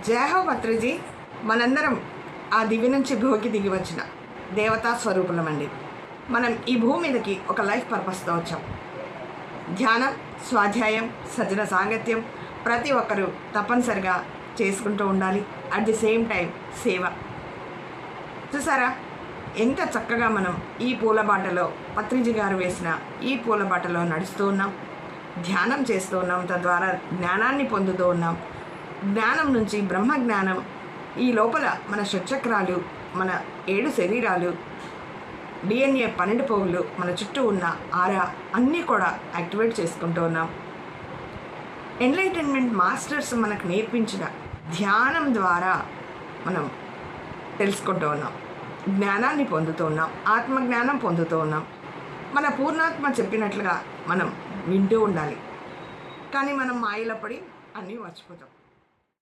జయ హో పత్రిజీ. మనందరం ఆ దివి నుంచి భూమికి దిగి వచ్చిన దేవతా స్వరూపులమండి. మనం ఈ భూమి మీదకి ఒక లైఫ్ పర్పస్తో వచ్చాం. ధ్యానం, స్వాధ్యాయం, సజ్జన సాంగత్యం ప్రతి ఒక్కరూ తప్పనిసరిగా చేసుకుంటూ ఉండాలి. అట్ ది సేమ్ టైం సేవ. చూసారా ఎంత చక్కగా మనం ఈ పూల బాటలో, పత్రిజీ గారు వేసిన ఈ పూల బాటలో నడుస్తూ ఉన్నాం, ధ్యానం చేస్తూ ఉన్నాం, తద్వారా జ్ఞానాన్ని పొందుతూ ఉన్నాం. జ్ఞానం నుంచి బ్రహ్మ జ్ఞానం, ఈ లోపల మన షట్చక్రాలు, మన 7 శరీరాలు, DNA 12 పోగులు, మన చుట్టూ ఉన్న ఆరా అన్నీ కూడా యాక్టివేట్ చేసుకుంటూ ఉన్నాం. ఎన్లైటన్మెంట్ మాస్టర్స్ మనకు నేర్పించిన ధ్యానం ద్వారా మనం తెలుసుకుంటూ ఉన్నాం, జ్ఞానాన్ని పొందుతూ ఉన్నాం, ఆత్మజ్ఞానం పొందుతూ ఉన్నాం. మన పూర్ణాత్మ చెప్పినట్లుగా మనం వింటూ ఉండాలి. కానీ మనం మాయలో పడి అన్నీ మర్చిపోతాం.